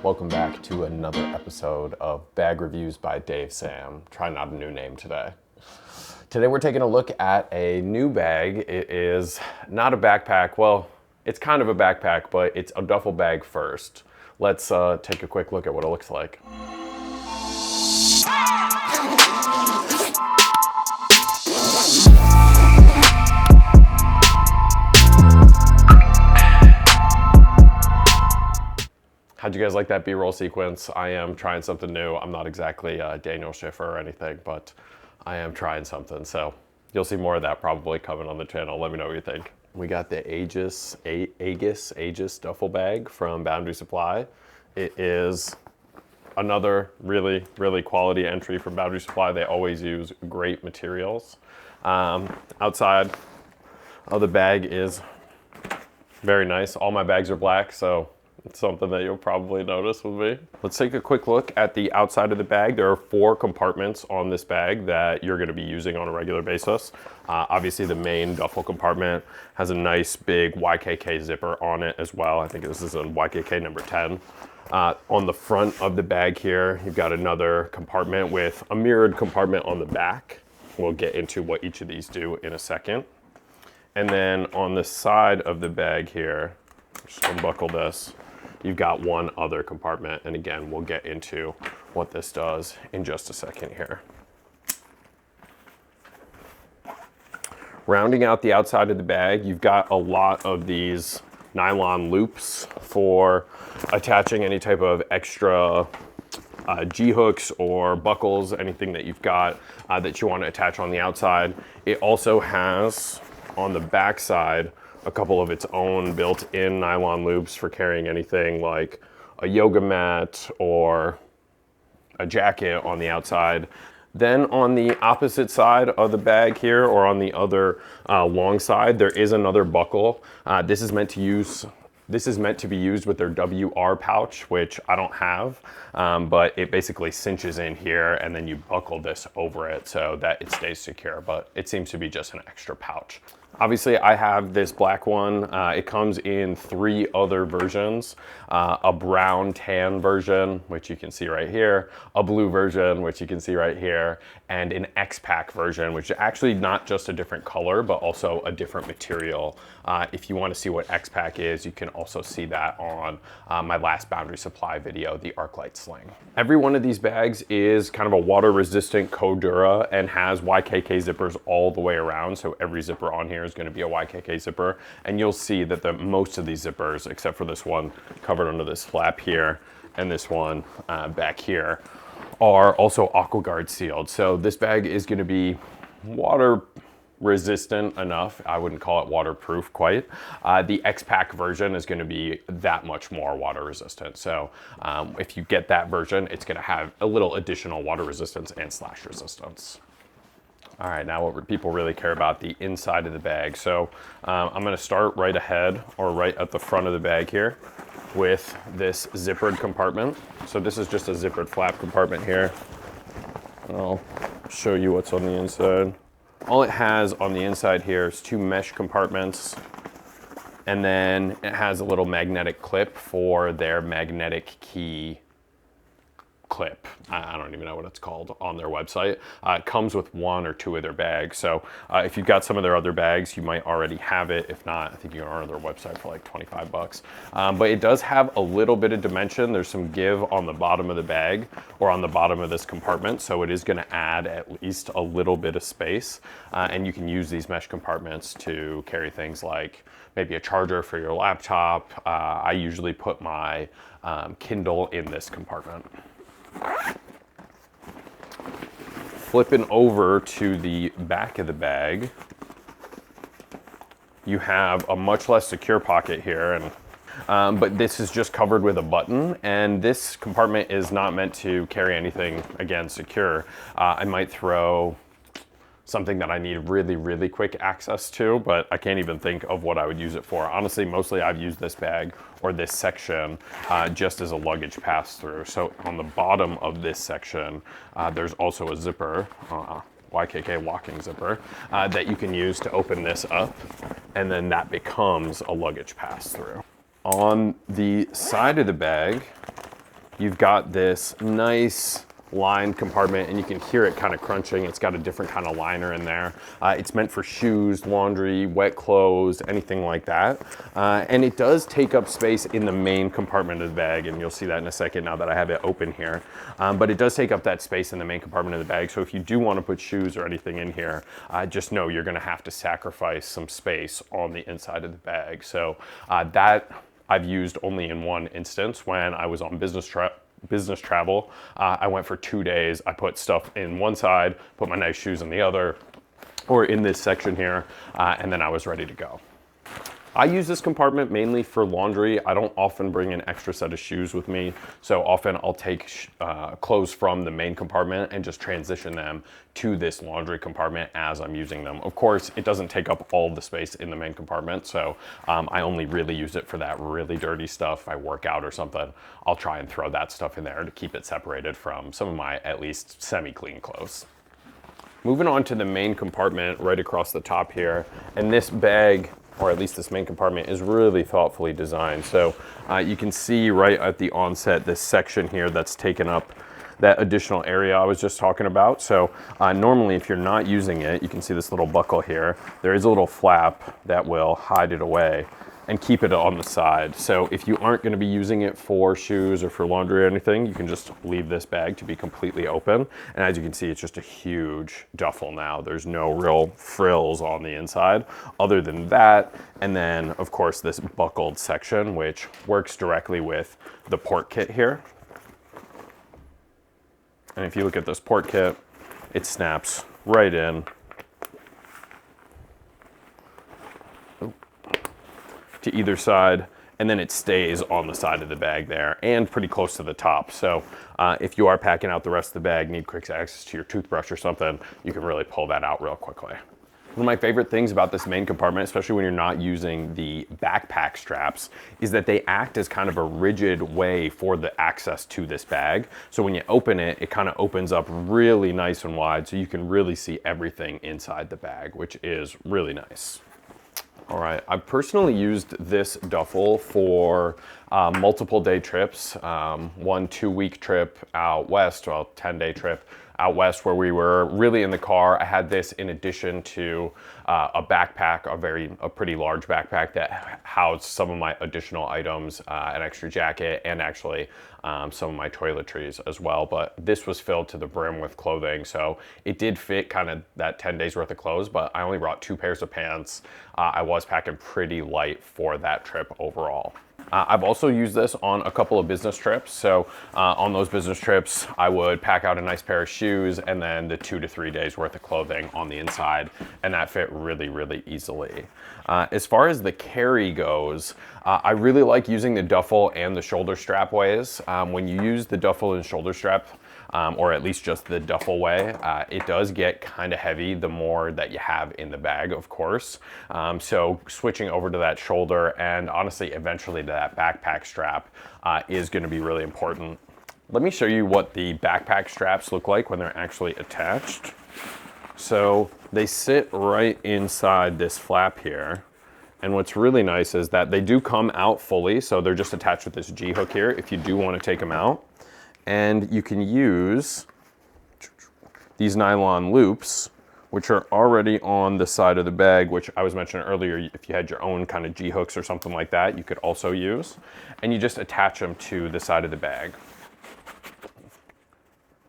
Welcome back to another episode of Bag Reviews by Dave Sam. Trying out a new name today. Today we're taking a look at a new bag. It is not a backpack. Well, it's kind of a backpack, but it's a duffel bag first. Let's take a quick look at what it looks like. How'd you guys like that B-roll sequence? I am trying something new. I'm not exactly Daniel Schiffer or anything, but I am trying something. So you'll see more of that probably coming on the channel. Let me know what you think. We got the Aegis duffel bag from Boundary Supply. It is another really quality entry from Boundary Supply. They always use great materials. Outside of the bag is very nice. All my bags are black, so it's something that you'll probably notice with me. Let's take a quick look at the outside of the bag. There are 4 compartments on this bag that you're gonna be using on a regular basis. Obviously the main duffel compartment has a nice big YKK zipper on it as well. I think this is a YKK number 10. On the front of the bag here, you've got another compartment with a mirrored compartment on the back. We'll get into what each of these do in a second. And then on the side of the bag here, just unbuckle this, you've got one other compartment. And again, we'll get into what this does in just a second here. Rounding out the outside of the bag, you've got a lot of these nylon loops for attaching any type of extra G-hooks or buckles, anything that you've got that you want to attach on the outside. It also has on the back side a couple of its own built-in nylon loops for carrying anything like a yoga mat or a jacket on the outside. Then on the opposite side of the bag here, or on the other long side, there is another buckle. This is meant to be used with their WR pouch, which I don't have, but it basically cinches in here and then you buckle this over it so that it stays secure, but it seems to be just an extra pouch. Obviously, I have this black one. It comes in 3 other versions, a brown tan version, which you can see right here, a blue version, which you can see right here, and an X-Pack version, which is actually not just a different color, but also a different material. If you want to see what X-Pack is, you can also see that on my last Boundary Supply video, the Arclight Sling. Every one of these bags is kind of a water-resistant Codura and has YKK zippers all the way around, so every zipper on here is going to be a YKK zipper, and you'll see that most of these zippers, except for this one covered under this flap here and this one back here, are also AquaGuard sealed. So this bag is going to be water resistant enough. I wouldn't call it waterproof quite. The X-Pack version is going to be that much more water resistant. So if you get that version, it's going to have a little additional water resistance and slash resistance. All right, now what people really care about, the inside of the bag. So I'm gonna start right ahead, or right at the front of the bag here, with this zippered compartment. So this is just a zippered flap compartment here. I'll show you what's on the inside. All it has on the inside here is 2 mesh compartments, and then it has a little magnetic clip for their magnetic key clip. I don't even know what it's called on their website. It comes with 1 or 2 of their bags. So if you've got some of their other bags, you might already have it. If not, I think you can order their website for like 25 bucks. But it does have a little bit of dimension. There's some give on the bottom of the bag, or on the bottom of this compartment. So it is going to add at least a little bit of space. And you can use these mesh compartments to carry things like maybe a charger for your laptop. I usually put my Kindle in this compartment. Flipping over to the back of the bag, you have a much less secure pocket here, and but this is just covered with a button, and this compartment is not meant to carry anything, again, secure. I might throw something that I need really quick access to, but I can't even think of what I would use it for. Honestly, mostly I've used this bag or this section just as a luggage pass-through. So on the bottom of this section, there's also a zipper, YKK walking zipper, that you can use to open this up, and then that becomes a luggage pass-through. On the side of the bag, you've got this nice lined compartment, and you can hear it kind of crunching. It's got a different kind of liner in there. It's meant for shoes, laundry, wet clothes, anything like that. And it does take up space in the main compartment of the bag, and you'll see that in a second now that I have it open here. But it does take up that space in the main compartment of the bag. So if you do want to put shoes or anything in here, just know you're going to have to sacrifice some space on the inside of the bag. So that I've used only in one instance when I was on business travel. I went for 2 days. I put stuff in one side, put my nice shoes in the other, or in this section here, and then I was ready to go. I use this compartment mainly for laundry. I don't often bring an extra set of shoes with me, so often I'll take clothes from the main compartment and just transition them to this laundry compartment as I'm using them. Of course, it doesn't take up all the space in the main compartment, so I only really use it for that really dirty stuff. If I work out or something, I'll try and throw that stuff in there to keep it separated from some of my at least semi-clean clothes. Moving on to the main compartment right across the top here, and this bag, or at least this main compartment, is really thoughtfully designed. So you can see right at the onset this section here that's taken up that additional area I was just talking about. So normally if you're not using it, you can see this little buckle here. There is a little flap that will hide it away and keep it on the side. So if you aren't gonna be using it for shoes or for laundry or anything, you can just leave this bag to be completely open. And as you can see, it's just a huge duffel now. There's no real frills on the inside other than that. And then of course this buckled section, which works directly with the port kit here. And if you look at this port kit, it snaps right in to either side, and then it stays on the side of the bag there and pretty close to the top. So if you are packing out the rest of the bag, need quick access to your toothbrush or something, you can really pull that out real quickly. One of my favorite things about this main compartment, especially when you're not using the backpack straps, is that they act as kind of a rigid way for the access to this bag. So when you open it, it kind of opens up really nice and wide, so you can really see everything inside the bag, which is really nice. All right, I've personally used this duffel for multiple day trips. 1 2-week trip out west, well, 10-day trip out west where we were really in the car. I had this in addition to a backpack, a pretty large backpack that housed some of my additional items, an extra jacket, and actually some of my toiletries as well. But this was filled to the brim with clothing, so it did fit kind of that 10 days worth of clothes, but I only brought 2 pairs of pants. I was packing pretty light for that trip overall. I've also used this on a couple of business trips. So on those business trips, I would pack out a nice pair of shoes and then the 2 to 3 days worth of clothing on the inside, and that fit really, really easily. As far as the carry goes, I really like using the duffel and the shoulder strap ways. When you use the duffel and shoulder strap, or at least just the duffel way, it does get kind of heavy the more that you have in the bag, of course. So switching over to that shoulder and honestly eventually to that backpack strap is going to be really important. Let me show you what the backpack straps look like when they're actually attached. So they sit right inside this flap here. And what's really nice is that they do come out fully, so they're just attached with this G hook here if you do want to take them out. And you can use these nylon loops, which are already on the side of the bag, which I was mentioning earlier, if you had your own kind of G hooks or something like that, you could also use. And you just attach them to the side of the bag.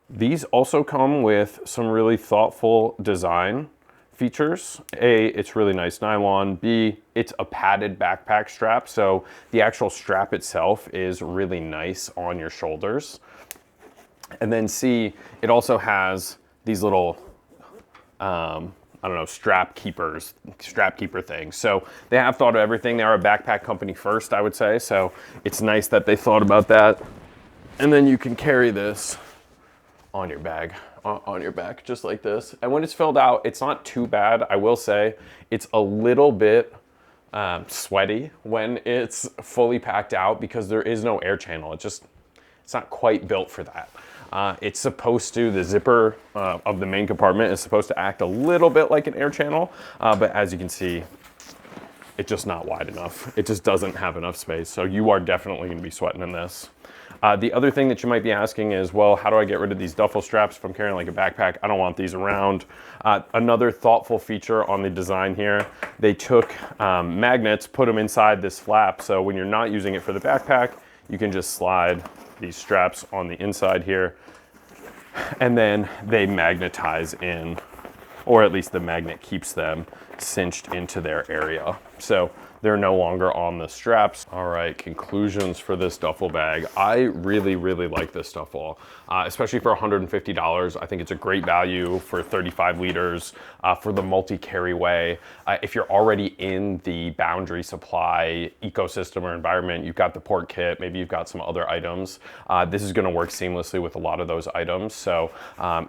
These also come with some really thoughtful design features. A, it's really nice nylon. B, it's a padded backpack strap, so the actual strap itself is really nice on your shoulders. And then C, it also has these little, I don't know, strap keeper things. So they have thought of everything. They are a backpack company first, I would say. So it's nice that they thought about that. And then you can carry this on your bag, on your back, just like this. And when it's filled out, it's not too bad. I will say it's a little bit sweaty when it's fully packed out because there is no air channel. It's not quite built for that. It's supposed to, the zipper of the main compartment is supposed to act a little bit like an air channel, but as you can see, it's just not wide enough. It just doesn't have enough space. So you are definitely gonna be sweating in this. The other thing that you might be asking is, well, how do I get rid of these duffel straps if I'm carrying like a backpack? I don't want these around. Another thoughtful feature on the design here, they took magnets, put them inside this flap, so when you're not using it for the backpack, you can just slide these straps on the inside here, and then they magnetize in, or at least the magnet keeps them cinched into their area. So they're no longer on the straps. All right, conclusions for this duffel bag. I really, really like this duffel, especially for $150. I think it's a great value for 35 liters for the multi-carry way. If you're already in the Boundary Supply ecosystem or environment, you've got the port kit, maybe you've got some other items. This is gonna work seamlessly with a lot of those items. So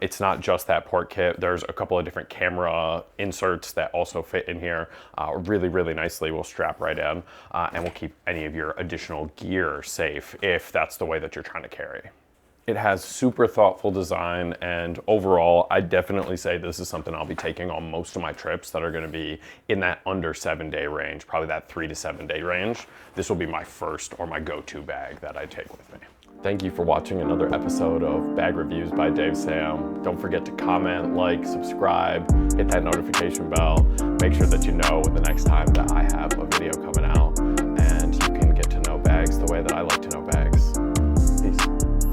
it's not just that port kit. There's a couple of different camera inserts that also fit in here really, really nicely. Will strap right in and will keep any of your additional gear safe if that's the way that you're trying to carry. It has super thoughtful design, and overall, I definitely say this is something I'll be taking on most of my trips that are gonna be in that under 7-day range, probably that 3 to 7 day range. This will be my first or my go-to bag that I take with me. Thank you for watching another episode of Bag Reviews by Dave Sam. Don't forget to comment, like, subscribe, hit that notification bell. Make sure that you know the next time that I have a video coming out, and you can get to know bags the way that I like to know bags.